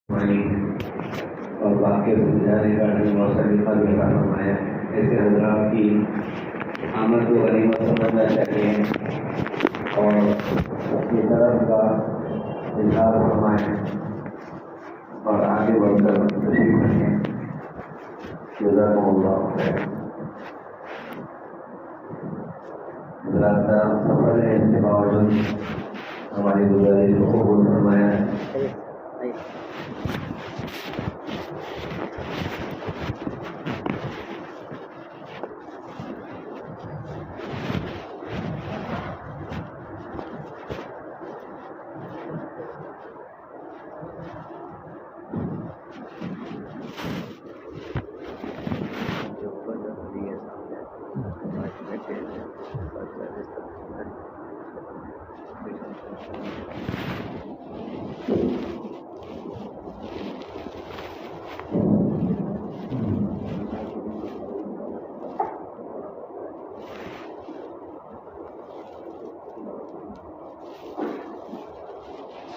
اور واقع سمجھانے کا اور طریقہ بھی عطا فرمایا. ایسے حضرات کی آمد کو غنیمت سمجھنا چاہیے اور اپنی طرف کا اظہار فرمائیں اور آگے بڑھ کر تشریف رکھیں. جزاکم اللہ خیر. حضرات کا سفر ہے، اس کے باوجود ہماری گزارش کو قبول فرمایا.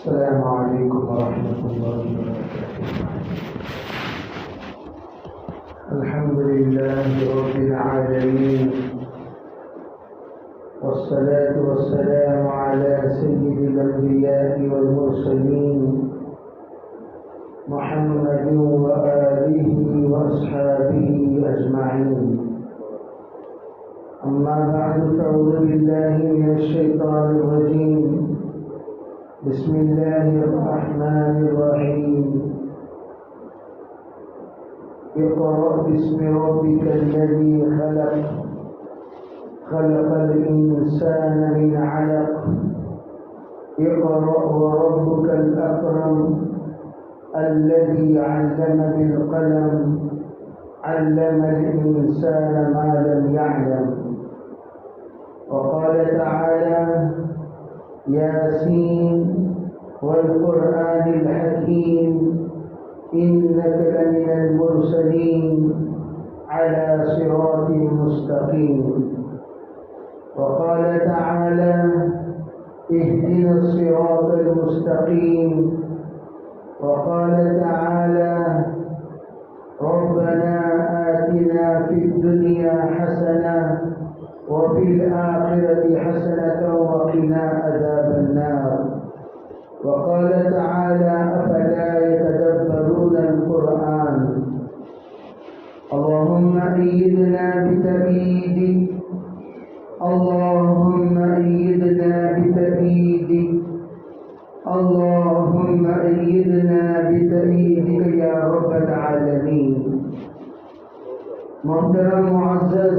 السلام علیکم ورحمۃ اللہ وبرکاتہ. الحمد للہ رب العالمین والصلاة والسلام على سید الانبیاء والمرسلین محمد وآلہ واصحابہ اجمعین. اما بعد فاعوذ باللہ من الشیطان الرجیم. بسم اللہ الرحمن الرحیم. اقرأ باسم ربک الذی خلق خلق الانسان من علق. اقرأ وربک الاکرم الذی علم بالقلم علم الانسان ما لم يعلم. وقال تعالى ياسين والقرآن الحكيم إنك لمن المرسلين على صراط مستقيم. وقال تعالى اهدنا الصراط المستقيم. وقال تعالى ربنا آتنا في الدنيا حسنة وفي الآخرة حسنة وقنا عذاب النار. وقال تعالى أفلا يتدبرون القرآن. اللهم أيدنا بتأييدك اللهم أيدنا بتأييدك اللهم أيدنا بتأييدك يا رب العالمين. محترم معزز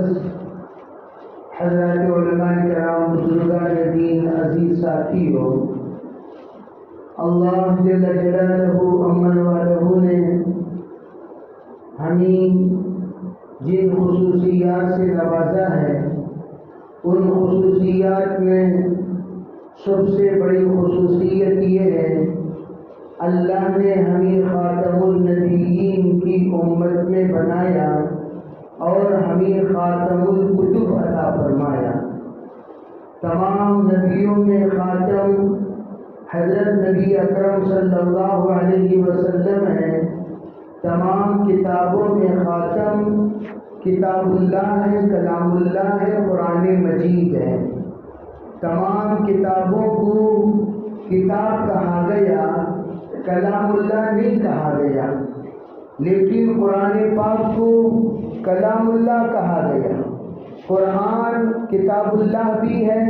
حضرات علماء کرام، بزرگان دین، عزیز ساتھیوں، اللہ جل جلالہ امن والہ نے ہمیں جن خصوصیات سے نوازا ہے، ان خصوصیات میں سب سے بڑی خصوصیت یہ ہے اللہ نے ہمیں خاتم النبیین کی امت میں بنایا اور ہمیں خاتم الکتب عطا فرمایا. تمام نبیوں میں خاتم حضرت نبی اکرم صلی اللہ علیہ وسلم ہے. تمام کتابوں میں خاتم کتاب اللہ ہے، کلام اللہ ہے، قرآن مجید ہے. تمام کتابوں کو کتاب کہا گیا، کلام اللہ نہیں کہا گیا، لیکن قرآن پاک کو کلام اللہ کہا گیا. قرآن کتاب اللہ بھی ہے،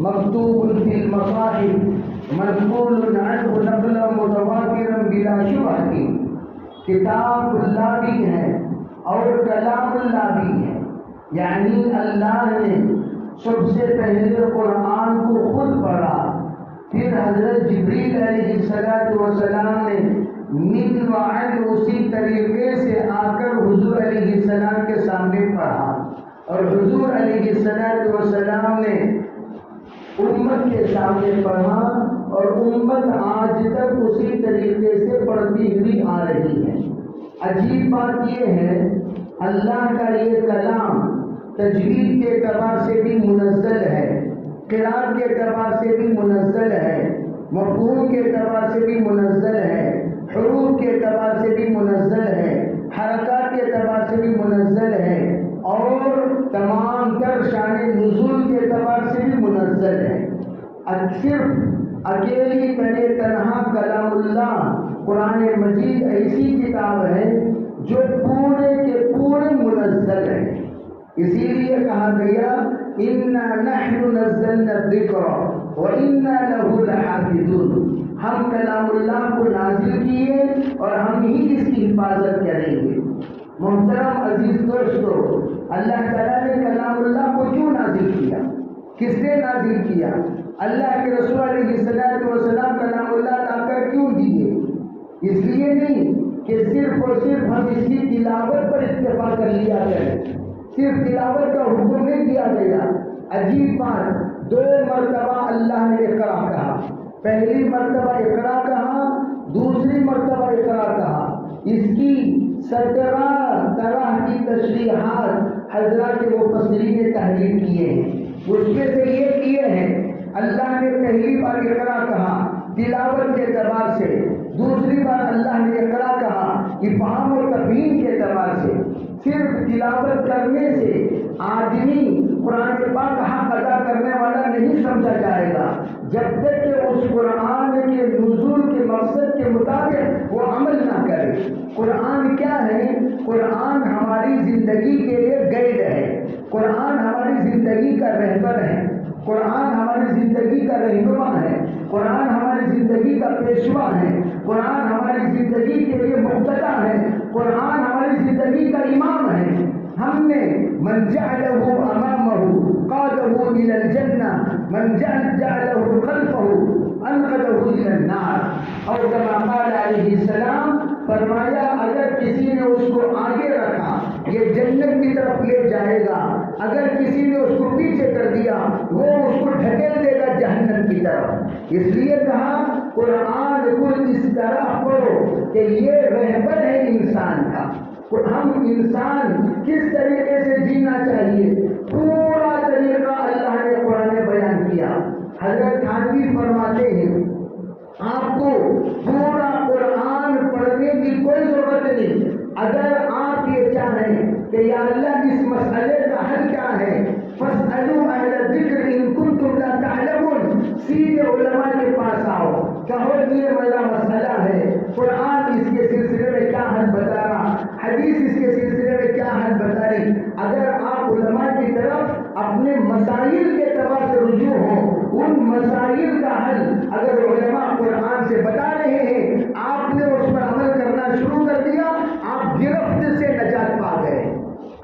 مکتوب فی المصاحف منقول عنہ نقلا متواترا بلا شبہہ. کتاب اللہ بھی ہے اور کلام اللہ بھی ہے. یعنی اللہ نے سب سے پہلے قرآن کو خود پڑھا، پھر حضرت جبریل علیہ السلام نے من وعن اسی طریقے سے آ کر حضور علیہ السلام کے سامنے پڑھا، اور حضور علیہ السلام نے امت کے سامنے پڑھا، اور امت آج تک اسی طریقے سے پڑھتی ہوئی آ رہی ہے. عجیب بات یہ ہے اللہ کا یہ کلام تجوید کے اعتبار سے بھی منزل ہے، قرات کے اعتبار سے بھی منزل ہے، مفہوم کے اعتبار سے بھی منزل ہے، حروف کے اعتبار سے بھی منزل ہے، حرکات کے اعتبار سے بھی منزل ہے، اور تمام تر شان نزول کے اعتبار سے بھی منزل ہے۔ صرف اکیلی تنہا کلام اللہ قرآن مجید ایسی کتاب ہے جو پورے کے پورے منزل ہے۔ اسی لیے کہا گیا اِنَّا نَحْنُ نَزَّلْنَا الذِّكْرَ وَإِنَّا لَهُ لَحَافِظُونَ، ہم کلام اللہ کو نازل کیے اور ہم ہی اس کی حفاظت کریں گے۔ محترم عزیز دوستو، اللہ تعالیٰ نے کلام اللہ کو کیوں نازل کیا؟ کس نے نازل کیا؟ اللہ کے رسول علیہ السلام کلام اللہ لا کر کیوں دیے؟ اس لیے نہیں کہ صرف اور صرف ہم اس کی تلاوت پر اکتفا کر لیا کریں، صرف تلاوت کا حکم نہیں دیا گیا۔ عجیب بات، 2 مرتبہ اللہ نے اقرا کہا، پہلی مرتبہ اقرا کہا، دوسری مرتبہ اقرا کہا۔ اس کی 17 طرح کی تشریحات حضرات مفسرین نے تحریر کیے ہیں۔ اس میں سے یہ کیے ہیں، اللہ نے پہلی بار اقرا کہا تلاوت کے اعتبار سے، دوسری بار اللہ نے اقرا کہا افہام و تفہیم کے اعتبار سے۔ صرف تلاوت کرنے سے آدمی قرآن پاک حق ادا کرنے والا نہیں سمجھا جائے گا، جب تک کہ اس قرآن کے نزول کے مقصد کے مطابق وہ عمل نہ کرے۔ قرآن کیا ہے؟ قرآن ہماری زندگی کے لیے گائیڈ ہے، قرآن ہماری زندگی کا رہبر ہے، قرآن ہماری زندگی کا رہنما ہے، قرآن ہماری زندگی کا پیشوا ہے، قرآن ہماری زندگی کے لیے مقتدا ہے، قرآن ہماری زندگی کا امام ہے۔ ہم نے من جعلہ امامہ قادہ الی الجنہ، من جعلہ خلفہ انقذہ الی النار، اور کما قال علیہ السلام فرمایا اگر کسی نے اس کو آگے رکھا یہ جنت کی طرف لے جائے گا، اگر کسی نے اس کو پیچھے کر دیا وہ اس کو ڈھکیل دے گا جہنم کی طرف۔ اس لیے کہا قرآن کو اس طرح پڑھو کہ یہ رہبر ہے انسان کا، ہم انسان کس طریقے سے جینا چاہیے پورا طریقہ اللہ نے قرآن میں بیان کیا۔ حضرت تھانوی فرماتے ہیں آپ کو پورا قرآن پڑھنے کی کوئی ضرورت نہیں، اگر آپ یہ چاہیں کہ یا اللہ اس مسئلے کا حل کیا ہے فاسألوا اہل الذکر ان کنتم لا تعلمون، سیدھے علماء کے پاس آؤ، کہو یہ میرا مسئلہ ہے، قرآن اس کے سلسلے میں کیا حل بتا رہا، حدیث اس کے سلسلے میں کیا حل بتا رہی۔ اگر آپ علماء کی طرف اپنے مسائل کے اعتبار سے رجوع ہوں، ان مسائل کا حل اگر علماء قرآن سے بتا رہے ہیں، آپ نے اس پر عمل کرنا شروع کر دیا، آپ گرفت سے نجات پا گئے۔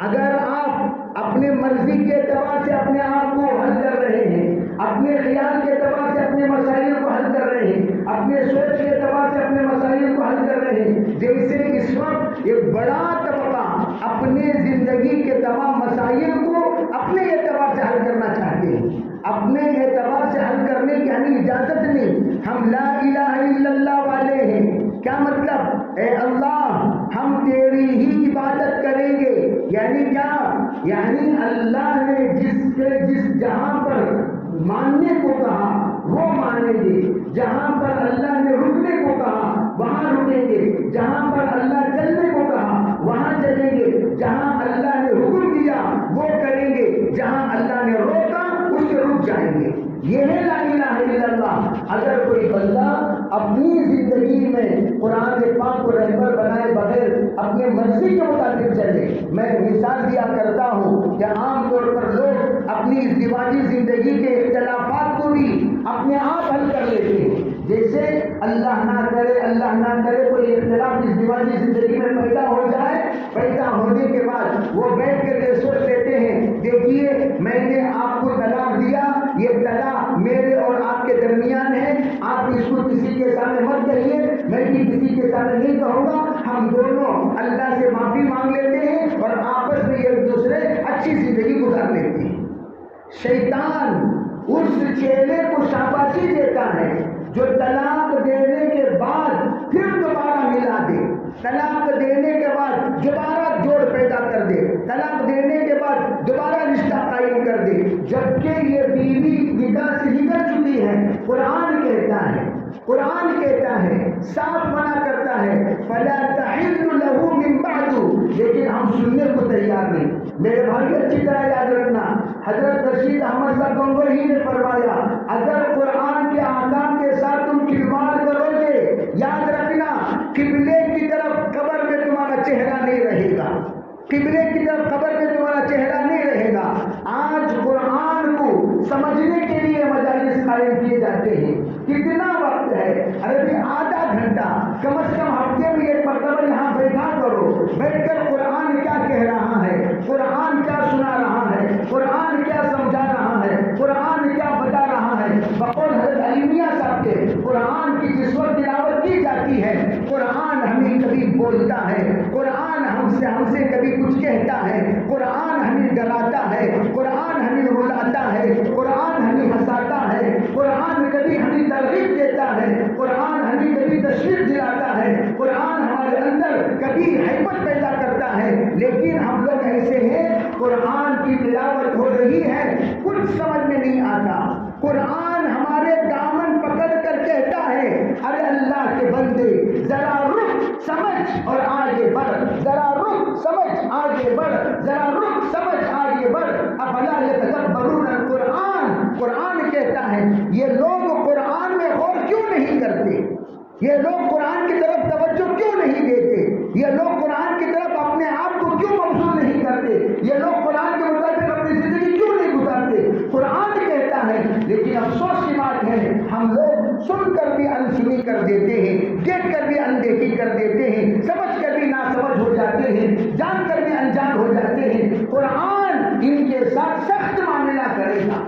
اگر آپ اپنے مرضی کے اعتبار سے اپنے آپ کو حل کر رہے ہیں، اپنے خیال کے اعتبار سے اپنے مسائل کو حل کر رہے ہیں، اپنے سوچ کے اعتبار سے اپنے مسائل کو حل کر رہے ہیں، جیسے اس وقت ایک بڑا طبقہ اپنے زندگی کے تمام مسائل کو اپنے اعتبار سے حل کرنا چاہتے ہیں، اپنے اعتبار سے حل کرنے کی ہمیں اجازت نہیں۔ ہم لا الہ الا اللہ والے ہیں، کیا مطلب؟ اے اللہ ہم تیری ہی عبادت کریں گے، یعنی کیا؟ یعنی اللہ نے جس جہاں پر ماننے کو کہا وہ مانیں گے، جہاں پر اللہ نے رکنے کو کہا وہاں رکیں گے، جہاں پر اللہ چلنے کو کہا وہاں چلیں گے، جہاں اللہ نے حکم دیا وہ کریں گے، جہاں اللہ نے روکا اس سے رک جائیں گے۔ یہ ہے لا الہ الا اللہ۔ اگر کوئی بندہ اپنی زندگی میں قرآن پاک کو رہبر بنائے بغیر اپنے مرضی کے مطابق چلے، میں مثال دیا کرتا ہوں کہ عام طور پر لوگ اپنی ازدواجی زندگی کے اختلافات کو بھی اپنے آپ حل کر لیتے ہیں، جیسے اللہ نہ کرے کوئی اختلاف ازدواجی زندگی میں پیدا ہو جائے، پیدا ہونے کے بعد وہ بیٹھ کر کے سوچ لیتے ہیں دیکھیے میں نے آپ کو طلاق دیا، یہ طلاق میرے اور آپ کے درمیان ہے، آپ اس کو کسی کے سامنے مت کہیے، میں بھی کسی کے سامنے نہیں کہوں گا، ہم دونوں اللہ سے معافی مانگ لیتے ہیں اور آپس میں ایک دوسرے اچھی زندگی گزار لیتے ہیں۔ شیطان اس چیلے کو شاباشی دیتا ہے جو طلاق دینے کے بعد پھر دوبارہ ملا دے، طلاق دینے کے بعد دوبارہ جوڑ پیدا کر دے، طلاق دینے کے بعد دوبارہ رشتہ قائم کر دے، جبکہ یہ بیوی نکاح سے نکل چکی ہے۔ قرآن کہتا ہے صاف منع کرتا ہے فلا سننے کو تیار نہیں۔ میرے بھائی اچھی طرح یاد رکھنا، حضرت رشید احمد صاحب گنگوہی نے فرمایا اگر قرآن کے احکام کے ساتھ تم کھلواڑ کرو گے، یاد رکھنا قبلے کی طرف قبر میں تمہارا چہرہ نہیں رہے گا، قبلے کی طرف قبر میں تمہارا چہرہ نہیں رہے گا۔ آج قرآن کو سمجھنے کے لیے مجالس قائم کیے جاتے ہیں، کتنا وقت ہے؟ ارے آدھا گھنٹہ کم از کم ہفتے میں ایک مرتبہ یہاں بیٹھا کرو، بیٹھ کر قرآن کیا کہہ رہا ہے، قرآن کیا سنا رہا ہے، قرآن کیا سمجھا رہا ہے، قرآن کیا بتا رہا ہے۔ بقول حضرت علی میاں صاحب کے قرآن کی جس وقت تلاوت کی جاتی ہے، قرآن ہمیں کبھی بولتا ہے، قرآن ہم سے کبھی کچھ کہتا ہے، قرآن ہمیں ڈراتا ہے، قرآن ہمیں رلاتا ہے، قرآن ہمیں ہنساتا ہے، قرآن کبھی ہمیں ترغیب دیتا ہے، قرآن ہمیں کبھی تشویش دلاتا ہے، قرآن ہمارے اندر کبھی حیبت پیدا کرتا ہے۔ لیکن ہم لوگ ایسے ہیں، قرآن کی تلاوت ہو رہی ہے کچھ سمجھ میں نہیں آتا، قرآن ہمارے دامن پکڑ کر کہتا ہے ارے اللہ کے بندے ذرا رک سمجھ اور آگے بڑھ، ذرا رک سمجھ آگے بڑھ، ذرا رک سمجھ آگے بڑھ۔ افلا یتدبرون القرآن، قرآن کہتا ہے یہ لوگ قرآن میں غور کیوں نہیں کرتے، یہ لوگ قرآن کی طرف توجہ کیوں نہیں دیتے، یہ لوگ قرآن کی طرف اپنے آپ کو کیوں مبذول نہیں کرتے، یہ لوگ قرآن کے مطابق اپنی زندگی کیوں نہیں گزارتے۔ قرآن کہتا ہے، لیکن افسوس کی بات ہے ہم لوگ سن کر بھی انسنی کر دیتے ہیں، دیکھ کر بھی اندیکھی کر دیتے ہیں، سمجھ کر بھی ناسمجھ ہو جاتے ہیں، جان کر بھی انجان ہو جاتے ہیں۔ قرآن ان کے ساتھ سخت معاملہ کرے گا۔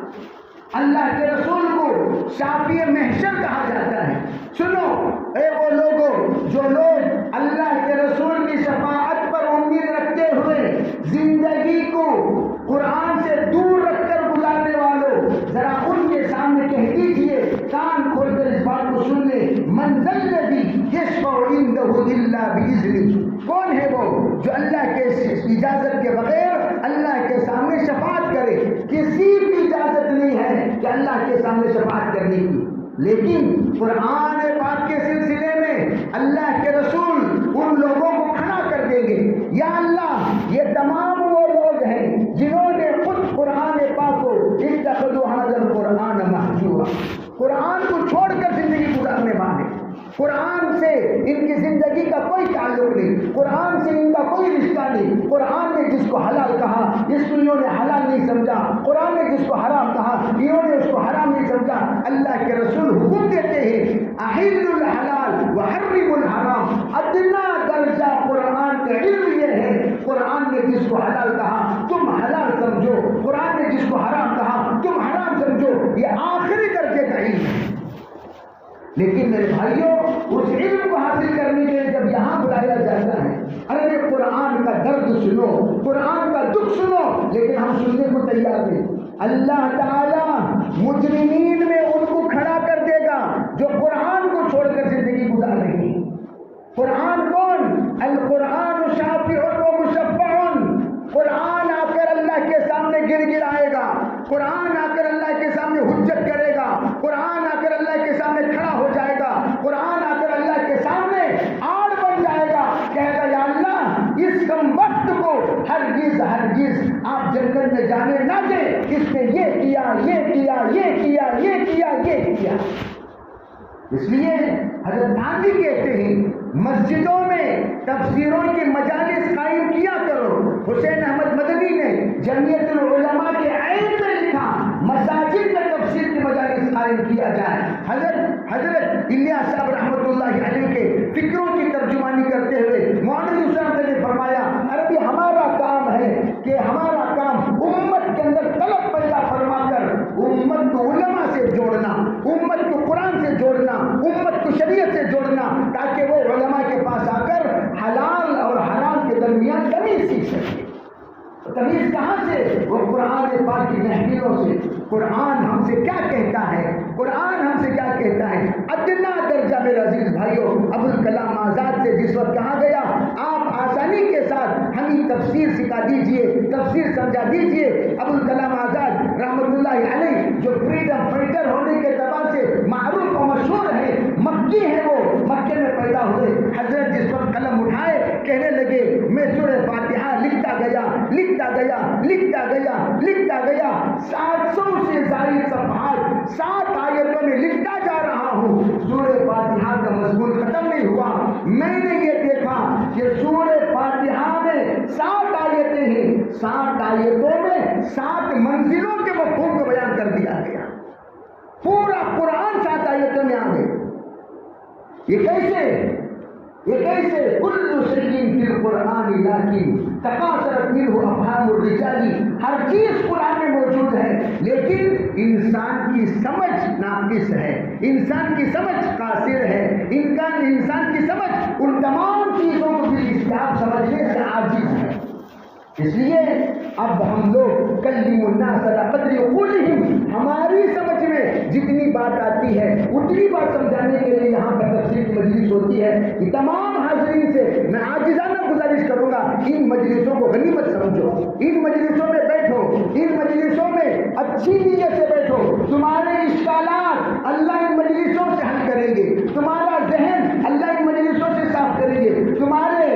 اللہ کے رسول کو شافی محشر کہا جاتا ہے۔ سنو اے وہ لوگوں جو لوگ اللہ کے رسول کی شفاعت پر امید رکھتے ہوئے زندگی کو قرآن سے دور رکھ کر گزارنے والوں، ذرا ان کے سامنے کہہ دیجئے، کان کھول کر اس بات کو سن لیں، من ذا الذی یشفع عنده الا باذنہ، کون ہے وہ جو اللہ کے اجازت کے بغیر اللہ کے سامنے شفاعت کرے؟ کسی کی اجازت نہیں ہے کہ اللہ کے سامنے شفاعت کرنے کی، لیکن قرآن پاک کے سلسلے میں اللہ کے رسول ان لوگوں کو کھڑا کر دیں گے، یا اللہ یہ تمام وہ لوگ ہیں جنہوں نے خود قرآن پاک کو اتخذوا ھذا القرآن مہجورا، قرآن کو چھوڑ کر زندگی گزارنے والے، قرآن سے ان کی زندگی کا کوئی تعلق نہیں، قرآن سے ان کا کوئی رشتہ نہیں، قرآن نے جس کو حلال کہا اس کو انہوں نے حلال نہیں سمجھا، قرآن نے جس کو حرام کہا انہوں نے اس کو حرام نہیں سمجھا۔ اللہ کے رسول حکم دیتے ہیں احل الحلال وحرم الحرام، ادنا درجہ قرآن کا علم یہ ہے، قرآن نے جس کو حلال کہا تم حلال سمجھو، قرآن نے جس کو حرام کہا تم حرام سمجھو، یہ آخری درجے کا علم ہے۔ لیکن میرے بھائیوں اس علم کو حاصل کرنے کے لیے جب یہاں بلایا جاتا ہے، ارے قرآن کا درد سنو، قرآن کا دکھ سنو، لیکن ہم سننے کو تیار نہیں۔ اللہ تعالیٰ مجرمین میں ان کو کھڑا کر دے گا جو قرآن کو چھوڑ کر زندگی گزار رہے ہیں۔ قرآن کون؟ القرآن شافع و مشفع، قرآن آ کر اللہ کے سامنے گر گرائے گا، قرآن آ کر اللہ کے سامنے حجت کرے گا، قرآن آ کر اللہ کے سامنے کھڑا ہو جائے گا، قرآن آ کر اللہ کے سامنے آڑ بن جائے گا، کہے گا یا اللہ اس کم وقت کو ہرگز آپ جنت میں جانے نہ دیں، اس نے یہ کیا یہ کیا یہ کیا یہ کیا یہ کیا۔ اس لیے حضرت گاندھی کہتے ہیں مسجدوں میں تفسیروں کی مجالس قائم کیا کرو۔ حسین احمد مدنی نے جمعیت العلماء کے عین میں لکھا مساجد میں تفسیر کی مجالس قائم کیا جائے۔ حضرت الیاس صاحب رحمۃ اللہ علیہ کے فکروں کی ترجمانی کرتے ہوئے مولانا صاحب نے فرمایا عربی ہمارا کام ہے کہ ہمارا کام امت کے اندر طلب پیدا فرما کر امت کو علماء سے جوڑنا، امت کو قرآن سے جوڑنا، امت کو شریعت سے جوڑنا، تاکہ وہ علماء کے پاس آ کر حلال اور حرام کے درمیان تمیز سیکھ سکے۔ تمیز کہاں سے؟ وہ قرآن پاک کی محفلوں سے۔ قرآن ہم سے کیا کہتا ہے؟ قرآن ہم سے کیا کہتا ہے؟ ادنا درجہ میرے عزیز بھائیوں، ابوالکلام آزاد سے جس وقت کہا گیا آپ آسانی کے ساتھ ہمیں تفسیر سکھا دیجئے، تفسیر سمجھا دیجئے، ابوالکلام آزاد رحمۃ اللہ علیہ جو فریڈم فائٹر ہونے کے اعتبار سے معروف و مشہور ہے، مکی ہے، وہ مکے میں پیدا ہوئے، حضرت جس وقت قلم اٹھائے کہنے لگے میں سورہ فاتحہ لکھتا گیا 700 سے زائد صفحات 7 آیتوں میں لکھتا جا رہا ہوں. سورہ فاتحہ کا مضمون ختم نہیں ہوا. میں نے یہ دیکھا کہ سورہ فاتحہ میں 7 آیتیں ہیں. 7 آیتوں میں 7 منزلوں کے مفہوم کو بیان کر دیا گیا. پورا قرآن 7 آیتوں میں آ گئے. یہ کیسے کل شیء فی القرآن لیکن تکاثرت منہ افہام الرجال. ہر چیز قرآن میں موجود ہے لیکن انسان کی سمجھ ناقص ہے, انسان کی سمجھ قاصر ہے, انسان کی سمجھ ان تمام چیزوں کو بھی استعاب سمجھنے سے عاجز ہے. اس لیے اب ہم لوگ کلم الناس علی قدر عقولہم, ہماری سمجھ میں جتنی بات آتی ہے اتنی بات سمجھانے کے لیے یہاں پر تفسیر کی مجلس ہوتی ہے. کہ تمام حاضرین سے میں عاجزانہ گزارش کروں گا ان مجلسوں کو غنیمت سمجھو, ان مجلسوں میں بیٹھو, ان مجلسوں میں اچھی نیت سے بیٹھو. تمہارے اشکالات اللہ ان مجلسوں سے حل کریں گے, تمہارا ذہن اللہ ان مجلسوں سے صاف کریں گے, تمہارے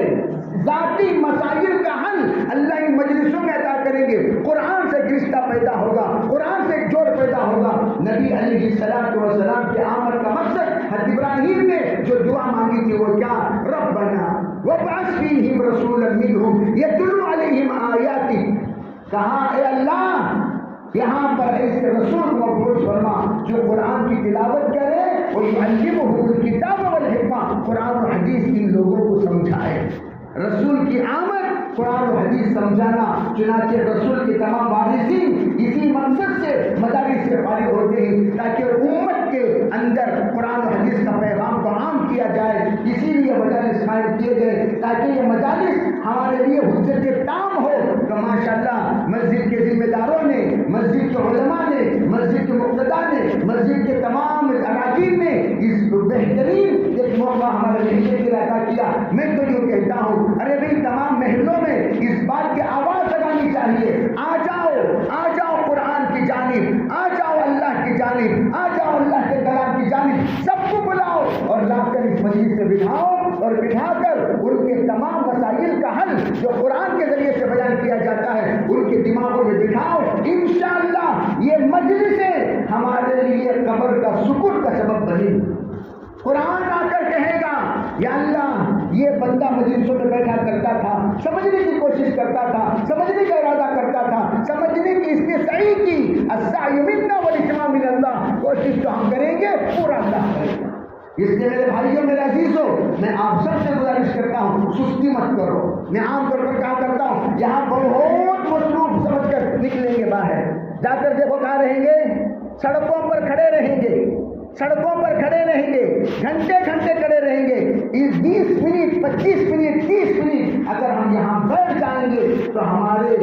ذاتی مسائل کا حل اللہ ان مجلسوں میں عطا کریں گے. قرآن سے رشتہ پیدا ہوگا, قرآن سے ایک جوڑ پیدا ہوگا. نبی علیہ السلام کے آمد کا مقصد حضرت ابراہیم نے جو دعا مانگی تھی وہ کیا؟ ربنا وابعث فیہم رسولا منہم یتلو علیہم آیاتک. کہا اے اللہ یہاں پر ایسے رسول کو مبعوث فرما جو قرآن کی تلاوت کرے وَيُعَلِّمُهُمُ الْكِتَابَ وَالْحِکمَۃَ, قرآن و حدیث ان لوگوں کو سمجھائے. رسول کی آمد قرآن و حدیث سمجھانا. چنانچہ رسول کے تمام وارثین اسی مقصد سے مدارس سے فارغ ہوتے ہیں تاکہ امت کے اندر قرآن و حدیث کا پیغام کو عام کیا جائے. اسی لیے مجالس قائم کیے گئے تاکہ یہ مجالس ہمارے لیے حجت تام ہو. تو ماشاءاللہ مسجد کے ذمہ داروں نے, مسجد کے علماء نے, مسجد کے مقتدیٰ نے, مسجد کے تمام اراکین نے اس بہترین ایک موقع ہمارے لیے کے لیے عطا کیا. میں تو یہ کہتا ہوں ارے بھائی تمام محلوں میں اس بات کی آواز لگانی چاہیے, آ جاؤ قرآن کی جانب, آ جاؤ اللہ کی جانب, آ جاؤ اللہ کے کلام کی جانب. سب کو بلاؤ اور لا کر اس مجلس سے بٹھاؤ اور بٹھا کر ان کے تمام مسائل کا حل جو قرآن کے ذریعے سے بیان کیا جاتا ہے ان کے دماغوں میں بٹھاؤ. انشاءاللہ یہ مجلسیں ہمارے لیے قبر کا سکون کا سبب بنی. قرآن آ کر کہے گا یا اللہ یہ بندہ مجلسوں میں بیٹھا کرتا تھا, سمجھنے کی کوشش کرتا تھا, سمجھنے کا ارادہ کرتا تھا, سمجھنے کی اس نے صحیح کی. السعی منا والاجتماع من اللہ, کوشش تو ہم کریں گے پورا اللہ کرے گا. اس لیے میرے بھائیوں میرے عزیزوں میں آپ سب سے گزارش کرتا ہوں سستی مت کرو. میں عام طور پر کہا کرتا ہوں یہاں بہت مصروف سمجھ کر نکلیں گے باہر, جا کر دیکھو کہاں رہیں گے, سڑکوں پر کھڑے رہیں گے, گھنٹے کھڑے رہیں گے. 20 منٹ 25 منٹ 30 منٹ اگر ہم یہاں بیٹھ جائیں گے تو ہمارے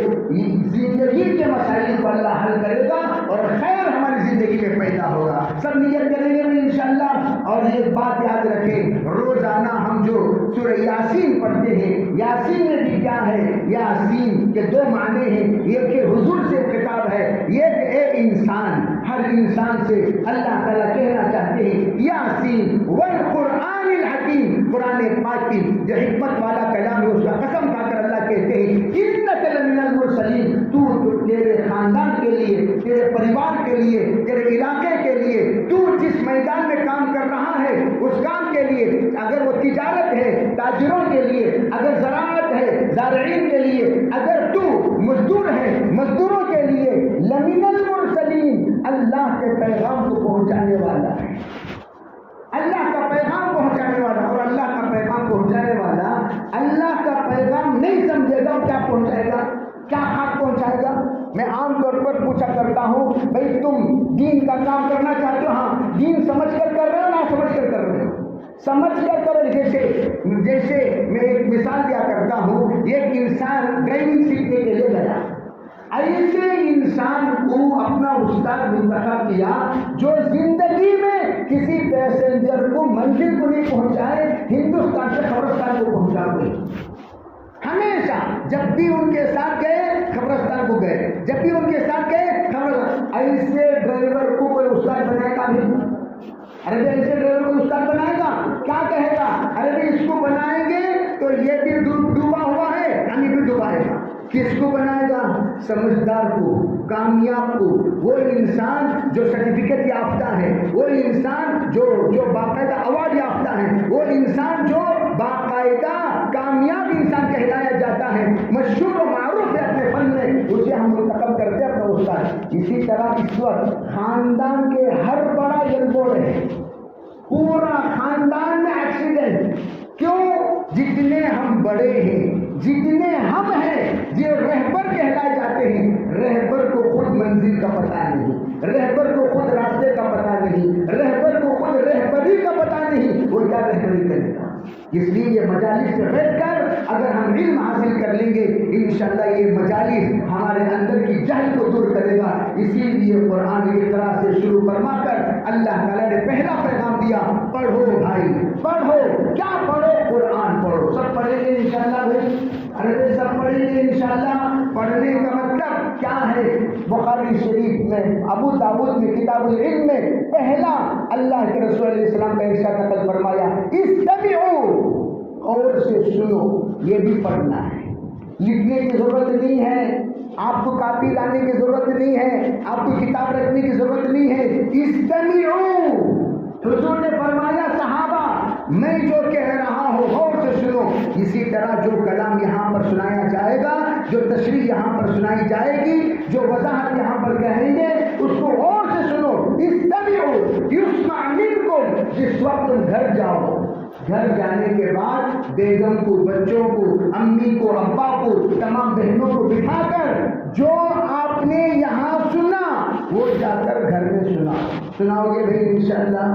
زندگی کے مسائل کو اللہ حل کرے گا اور خیر ہماری زندگی میں پیدا ہوگا. سب نیت کریں گے انشاءاللہ. اور ایک بات یاد رکھیں, روزانہ ہم جو سورہ یاسین پڑھتے ہیں, یاسین میں بھی کیا ہے, یاسین کے 2 معنی ہیں. ایک کہ حضور سے خطاب ہے, ایک اے انسان. ہر انسان سے اللہ تعالیٰ کہنا چاہتے ہیں یاسین والقرآن الحکیم, قرآن پاک کی جو حکمت والا کلام ہے اس کا قسم کھا کر اللہ کہتے ہیں انک لمن المرسلین, تو تیرے خاندان کے لیے, تیرے پریوار کے لیے, تیرے علاقے کے لیے, تو جس میدان میں کام کر رہا ہے اس کام کے لیے, اگر وہ تجارت ہے تاجروں کے لیے, اگر زراعت ہے زارعین کے لیے, اگر تو مزدور ہے مزدوروں کے لیے, لمن المرسلین, اللہ کے پیغام کو پہنچانے والا ہے, اللہ کا پیغام پہنچانے والا. اور اللہ کا پیغام پہنچانے والا اللہ کا پیغام نہیں سمجھے گا کیا پہنچائے گا, کیا حق پہنچائے گا. میں عام طور پر پوچھا کرتا ہوں بھائی تم دین کا کام کرنا چاہتے ہو, ہاں دین سمجھ کر کر رہے ہو نہ سمجھ کر کر رہے ہو, سمجھ کر کرو. جیسے میں ایک مثال دیا کرتا ہوں, ایک انسان ڈرائیونگ سیکھنے کے لیے گیا, ایسے انسان کو اپنا استاد منتخب کیا جو زندگی میں کسی پیسنجر کو منزل کو نہیں پہنچائے, ہندوستان سے قبرستان کو پہنچا دے. ہمیشہ جب بھی ان کے ساتھ گئے قبرستان کو گئے, جب بھی ان کے ساتھ گئے قبرستان. ایسے ڈرائیور کو کوئی استاد بنائے گا نہیں. ارے ایسے ڈرائیور کو استاد بنائے گا, کیا کہے گا, ارے اس کو بنائیں گے تو یہ بھی ڈوب کس کو بنائے گا؟ سمجھدار کو، کامیاب کو، وہ انسان جو سرٹیفکیٹ یافتہ ہے، وہ انسان جو باقاعدہ ایوارڈ یافتہ ہے، وہ انسان جو باقاعدہ کامیاب انسان کہلایا جاتا ہے، مشہور و معروف ہے اپنے فن میں، اسے ہم منتخب کرتے ہیں اپنا استاد۔ اسی طرح اس وقت خاندان کے ہر بڑا یلبوڑ ہے، پورا خاندان میں ایکسیڈنٹ، کیوں؟ جتنے ہم بڑے ہیں، جتنے ہم ہیں، یہ رہبر کہلائے جاتے ہیں۔ رہبر کو خود منزل کا پتہ نہیں، رہبر کو خود راستے کا پتہ نہیں، رہبر کو خود رہبری کا پتہ نہیں، وہ کیا رہبری کرے گا؟ اس لیے یہ مجالس سے بیٹھ کر اگر ہم علم حاصل کر لیں گے، انشاءاللہ یہ مجالس ہمارے اندر کی جہل کو دور کرے گا۔ اسی لیے قرآن اقرا سے شروع فرما کر اللہ تعالیٰ نے پہلا پیغام دیا، پڑھو بھائی، پڑھو۔ کیا پڑھو؟ قرآن پڑھو۔ سب پڑھیں گے انشاءاللہ بھائی؟ ارے سب پڑھیں گے انشاءاللہ۔ پڑھنے کا مطلب کیا ہے؟ بخاری شریف میں، ابو داؤد میں، کتاب العلم میں پہلا اللہ کے رسول علیہ السلام کا ارشاد نقل فرمایا، استمعوا، اور سے سنو۔ یہ بھی پڑھنا ہے، لکھنے کی ضرورت نہیں ہے، آپ کو کاپی لانے کی ضرورت نہیں ہے، آپ کو کتاب رکھنے کی ضرورت نہیں ہے۔ استمعوا، حضور نے فرمایا صحابہ میں جو کہہ رہا ہوں غور سے سنو۔ اسی طرح جو کلام یہاں پر سنایا جائے گا، جو تشریح یہاں پر سنائی جائے گی، جو وضاحت یہاں پر کہیں گے، اس کو غور سے سنو۔ استمعوا یسمع منکم، جس وقت تم گھر جاؤ، گھر جانے کے بعد بیگم کو، بچوں کو، امی کو، ابا کو، تمام بہنوں کو بٹھا کر جو آپ نے یہاں سنا وہ جا کر گھر میں سناؤ گے بھائی انشاءاللہ۔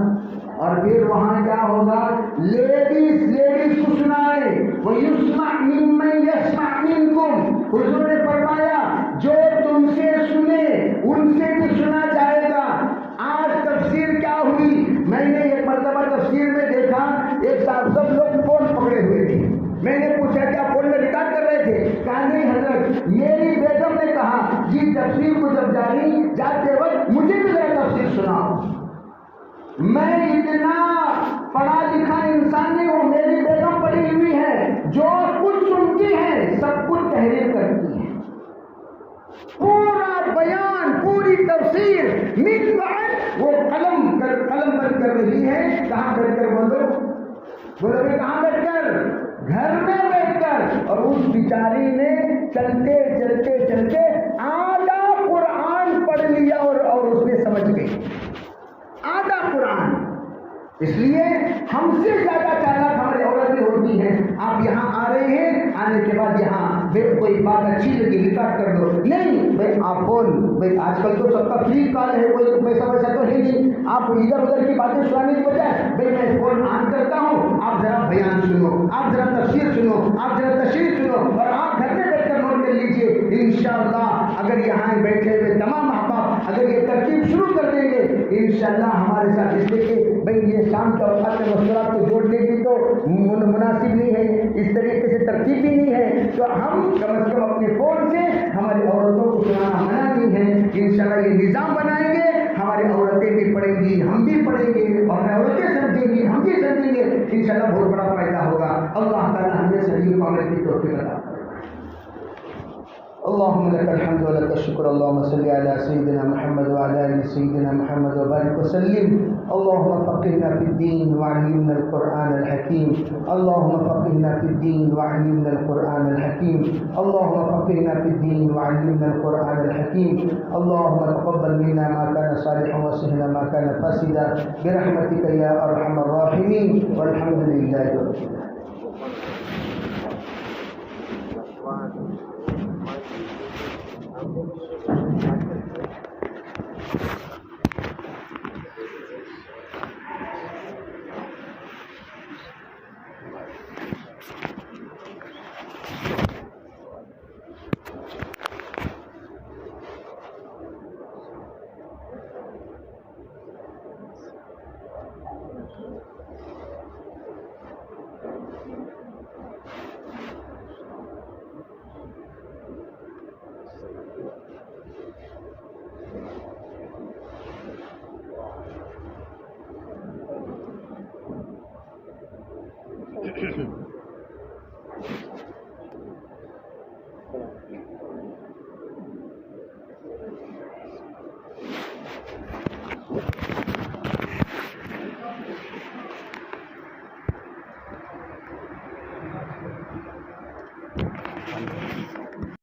اور پھر وہاں کیا ہوگا؟ لیڈیز کو سنائے، وَيُسْمَعْ مِمَّنْ يَسْمَعْ مِنْكُمْ، حضور نے فرمایا جو تم سے سنے ان سے بھی سنا جائے گا۔ آج تفسیر کیا ہوئی؟ میں نے ایک مرتبہ تفسیر میں دیکھا ایک صاحب، سب لوگ فون پکڑے ہوئے تھے۔ میں نے پوچھا کیا فون میں ریکارڈ کر رہے تھے؟ کہا نہیں حضرت، میری بیگم نے کہا جی تفسیر کو جب جاتے وقت مجھے بھی ذرا تفسیر سناؤ۔ میں اتنا پڑھا لکھا انسان نہیں ہوں، میری بیگم پڑھی ہوئی ہے، جو کچھ سنتی ہے سب کچھ تحریر کرتی ہے، پورا بیان، پوری تفسیر من بعد وہ قلم بند کر رہی ہے۔ کہاں بیٹھ کر؟ بولو بھی کہاں بیٹھ کر؟ گھر میں بیٹھ کر۔ اور اس بیچاری نے چلتے چلتے چلتے آدھا قرآن پڑھ لیا اور اس نے سمجھ گئی آدھا قرآن۔ اس لیے ہم سے زیادہ چالاک ہماری عورتیں ہوتی ہیں۔ آپ یہاں آ رہے ہیں، آنے کے بعد یہاں کوئی بات اچھی لگی ریکارڈ کر دو، نہیں بھائی آپ فون، بھائی آج کل تو سب کا فری کال ہے، کوئی پیسہ ویسا تو ہے نہیں، آپ ادھر ادھر کی باتیں سنانے کی بجائے بھائی میں فون آن کرتا ہوں، آپ ذرا بیان سنو، آپ ذرا تفسیر سنو، آپ ذرا تشریح سنو، اور آپ گھر میں بیٹھ کر نوٹ کر لیجیے۔ انشاءاللہ اگر یہاں بیٹھے ہوئے تمام احباب اگر یہ ترتیب شروع کر دیں گے انشاءاللہ ہمارے ساتھ، اس لیے کہ بھائی یہ شام کے اوقات میں مشورات کو جوڑنے کی تو مناسب نہیں ہے، اس طریقے سے ترتیب بھی نہیں ہے، تو ہم کم از کم اپنے فون سے ہماری عورتوں کو سنانا منع نہیں ہے۔ انشاءاللہ یہ نظام بنائیں گے، ہماری عورتیں بھی پڑھیں گی، ہم بھی پڑھیں گے، اور عورتیں سمجھیں گی، ہم بھی سمجھیں گے، انشاءاللہ بہت بڑا فائدہ ہوگا۔ اللہ تعالیٰ ہمیں صحیح و عمل کی توفیق عطا فرمائے۔ اللهم لك الحمد ولك الشكر، اللهم صل على سيدنا محمد وعلى ال سيدنا محمد وبارك وسلم۔ اللهم فقهنا في الدين وعلمنا القرآن الحكيم، اللهم فقهنا في الدين وعلمنا القرآن الحكيم، اللهم فقهنا في الدين وعلمنا القرآن الحكيم، اللهم تقبل منا ما كان صالحا وسهلا ما كان فاسدا برحمتك يا أرحم الراحمين، والحمد لله رب العالمين۔